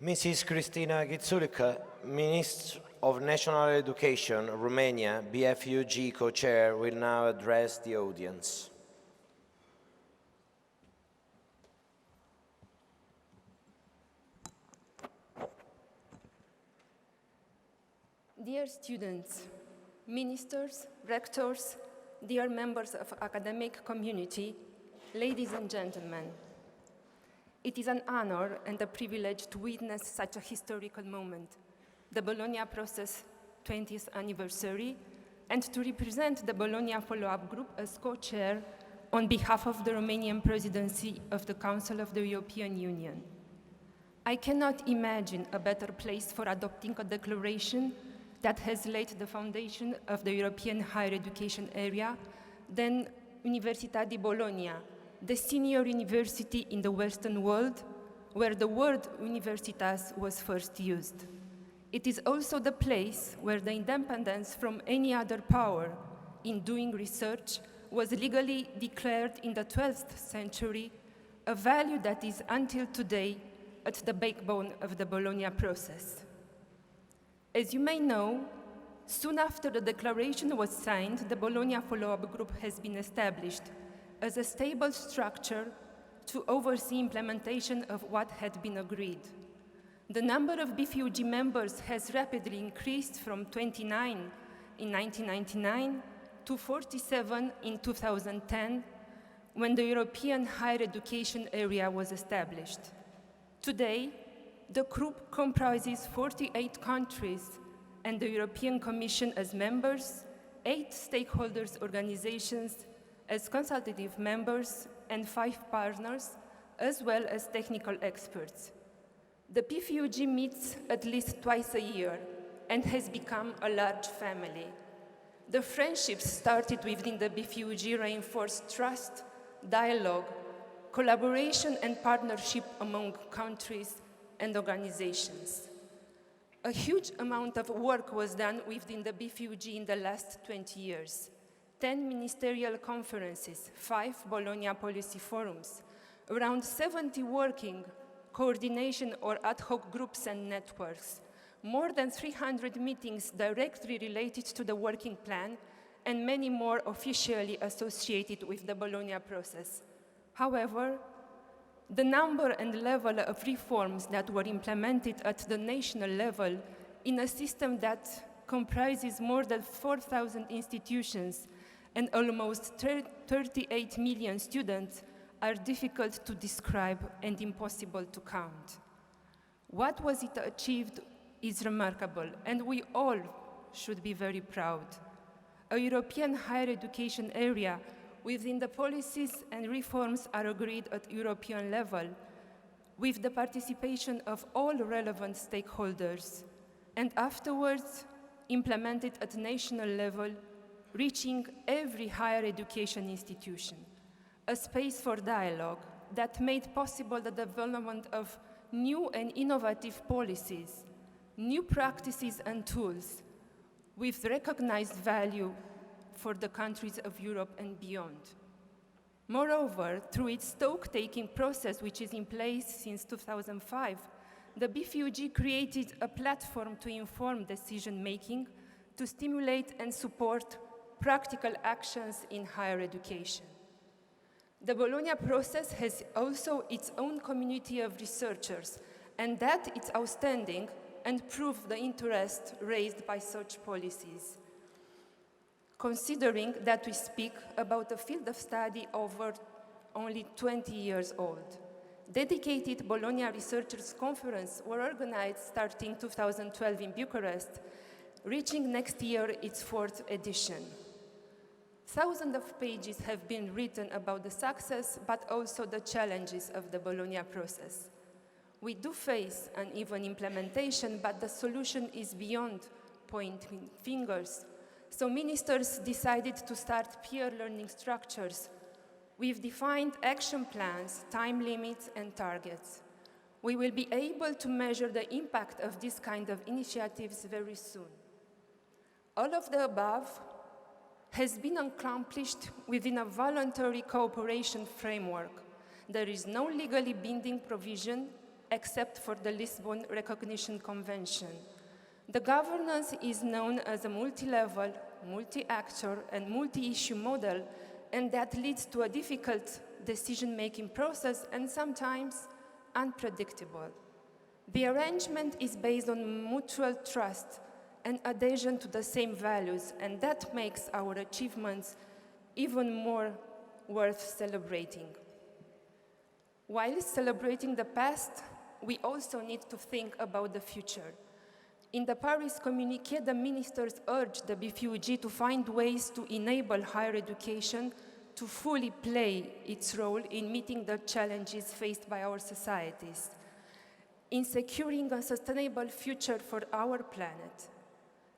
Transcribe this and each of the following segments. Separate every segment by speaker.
Speaker 1: Mrs. Cristina Ghitulica, Minister of National Education, Romania, BFUG co-chair, will now address the audience.
Speaker 2: Dear students, ministers, rectors, dear members of academic community, ladies and gentlemen, it is an honor and a privilege to witness such a historical moment, the Bologna process 20th anniversary, and to represent the Bologna follow-up group as co-chair on behalf of the Romanian presidency of the Council of the European Union. I cannot imagine a better place for adopting a declaration that has laid the foundation of the European higher education area than Università di Bologna, the senior university in the Western world, where the word universitas was first used. It is also the place where the independence from any other power in doing research was legally declared in the 12th century, a value that is until today at the backbone of the Bologna process. As you may know, soon after the declaration was signed, the Bologna follow-up group has been established as a stable structure to oversee implementation of what had been agreed. The number of BFUG members has rapidly increased from 29 in 1999 to 47 in 2010, when the European higher education area was established. Today, the group comprises 48 countries and the European Commission as members, 8 stakeholders organizations as consultative members, and 5 partners, as well as technical experts. The BFUG meets at least twice a year and has become a large family. The friendships started within the BFUG reinforce trust, dialogue, collaboration and partnership among countries and organizations. A huge amount of work was done within the BFUG in the last 20 years. 10 ministerial conferences, 5 Bologna policy forums, around 70 working, coordination or ad hoc groups and networks, more than 300 meetings directly related to the working plan, and many more officially associated with the Bologna process. However, the number and level of reforms that were implemented at the national level in a system that comprises more than 4,000 institutions and almost 38 million students are difficult to describe and impossible to count. What was it achieved is remarkable, and we all should be very proud. A European higher education area within the policies and reforms are agreed at European level, with the participation of all relevant stakeholders, and afterwards implemented at national level, reaching every higher education institution, a space for dialogue that made possible the development of new and innovative policies, new practices and tools with recognized value for the countries of Europe and beyond. Moreover, through its stock-taking process, which is in place since 2005, the BFUG created a platform to inform decision-making, to stimulate and support practical actions in higher education. The Bologna process has also its own community of researchers, and that is outstanding and proves the interest raised by such policies. Considering that we speak about a field of study over only 20 years old. Dedicated Bologna Researchers Conference were organized starting 2012 in Bucharest, reaching next year its 4th edition. Thousands of pages have been written about the success, but also the challenges of the Bologna process. We do face uneven implementation, but the solution is beyond pointing fingers. So ministers decided to start peer learning structures with defined action plans, time limits, and targets. We will be able to measure the impact of this kind of initiatives very soon. All of the above has been accomplished within a voluntary cooperation framework. There is no legally binding provision, except for the Lisbon Recognition Convention. The governance is known as a multi-level, multi-actor, and multi-issue model, and that leads to a difficult decision-making process and sometimes unpredictable. The arrangement is based on mutual trust and adhesion to the same values, and that makes our achievements even more worth celebrating. While celebrating the past, we also need to think about the future. In the Paris communiqué, the ministers urged the BFUG to find ways to enable higher education to fully play its role in meeting the challenges faced by our societies, in securing a sustainable future for our planet,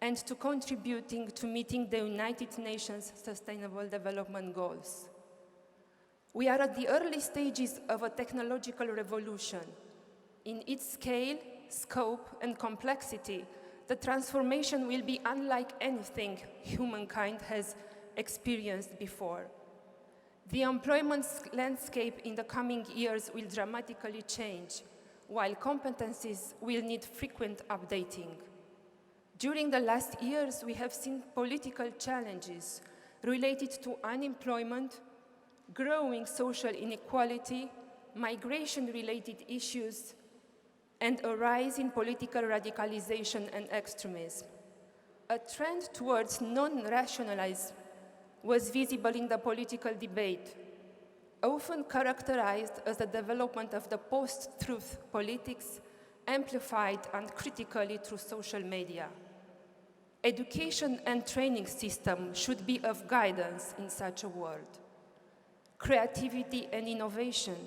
Speaker 2: and to contributing to meeting the United Nations Sustainable Development Goals. We are at the early stages of a technological revolution. In its scale, scope, and complexity, the transformation will be unlike anything humankind has experienced before. The employment landscape in the coming years will dramatically change, while competencies will need frequent updating. During the last years, we have seen political challenges related to unemployment, growing social inequality, migration-related issues, and a rise in political radicalization and extremism. A trend towards non-rationalism was visible in the political debate, often characterized as the development of the post-truth politics, amplified uncritically through social media. Education and training system should be of guidance in such a world. Creativity and innovation,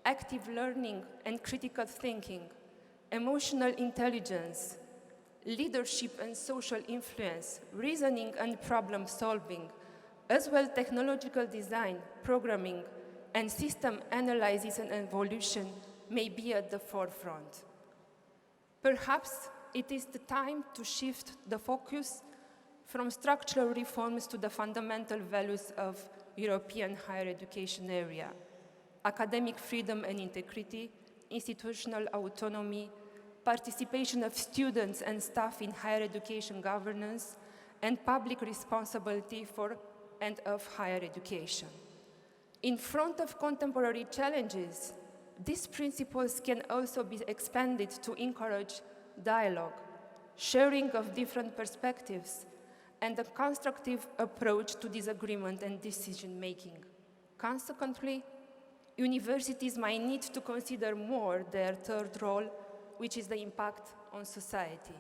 Speaker 2: active learning and critical thinking, emotional intelligence, leadership and social influence, reasoning and problem solving, as well technological design, programming, and system analysis and evolution may be at the forefront. Perhaps it is the time to shift the focus from structural reforms to the fundamental values of European higher education area: academic freedom and integrity, institutional autonomy, participation of students and staff in higher education governance, and public responsibility for and of higher education. In front of contemporary challenges, these principles can also be expanded to encourage dialogue, sharing of different perspectives, and a constructive approach to disagreement and decision-making. Consequently, universities might need to consider more their third role, which is the impact on society.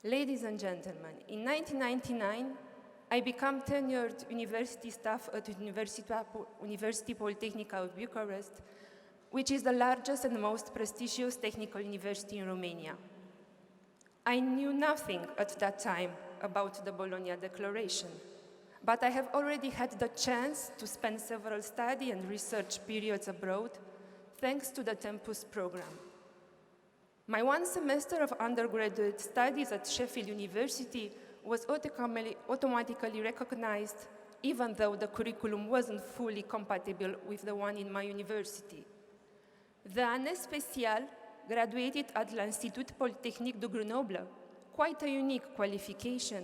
Speaker 2: Ladies and gentlemen, in 1999, I became tenured university staff at University Polytechnica of Bucharest, which is the largest and most prestigious technical university in Romania. I knew nothing at that time about the Bologna Declaration, but I have already had the chance to spend several study and research periods abroad, thanks to the Tempus program. My one semester of undergraduate studies at Sheffield University was automatically recognized, even though the curriculum wasn't fully compatible with the one in my university. The année spéciale graduated at l'Institut Polytechnique de Grenoble, quite a unique qualification,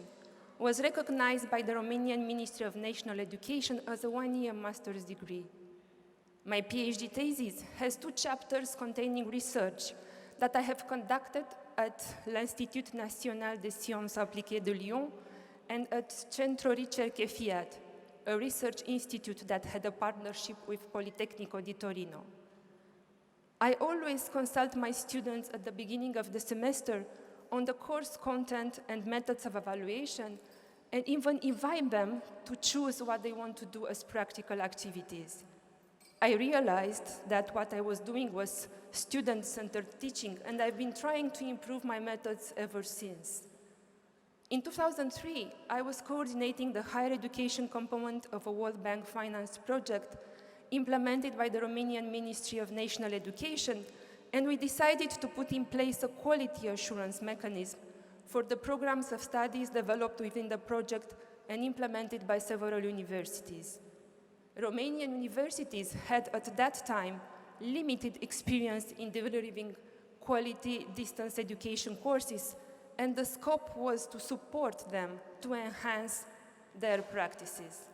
Speaker 2: was recognized by the Romanian Ministry of National Education as a one-year master's degree. My PhD thesis has 2 chapters containing research that I have conducted at l'Institut National des Sciences Appliquées de Lyon and at Centro Ricerche Fiat, a research institute that had a partnership with Politecnico di Torino. I always consult my students at the beginning of the semester on the course content and methods of evaluation, and even invite them to choose what they want to do as practical activities. I realized that what I was doing was student-centered teaching, and I've been trying to improve my methods ever since. In 2003, I was coordinating the higher education component of a World Bank finance project implemented by the Romanian Ministry of National Education, and we decided to put in place a quality assurance mechanism for the programs of studies developed within the project and implemented by several universities. Romanian universities had at that time limited experience in delivering quality distance education courses, and the scope was to support them to enhance their practices.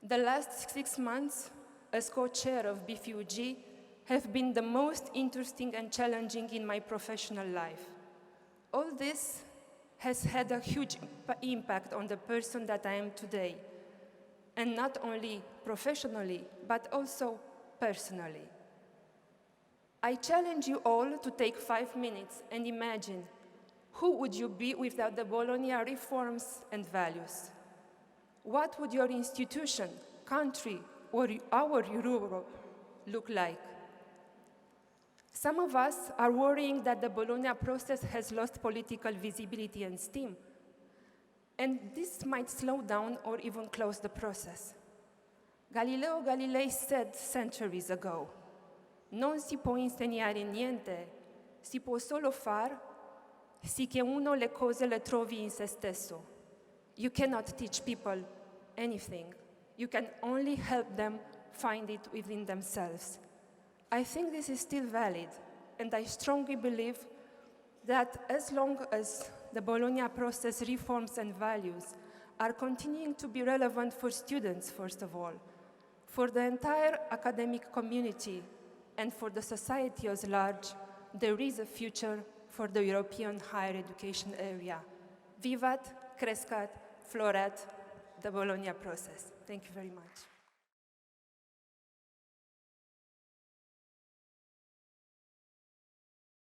Speaker 2: The last 6 months, as co-chair of BFUG, have been the most interesting and challenging in my professional life. All this has had a huge impact on the person that I am today, and not only professionally, but also personally. I challenge you all to take 5 minutes and imagine who would you be without the Bologna reforms and values? What would your institution, country, or our Europe look like? Some of us are worrying that the Bologna process has lost political visibility and steam, and this might slow down or even close the process. Galileo Galilei said centuries ago, "Non si può insegnare niente, si può solo far, sì che uno le cose le trovi in se stesso." You cannot teach people anything. You can only help them find it within themselves. I think this is still valid, and I strongly believe that as long as the Bologna process reforms and values are continuing to be relevant for students, first of all, for the entire academic community, and for the society at large, there is a future for the European higher education area. Vivat, crescat, florat, the Bologna process. Thank you very much.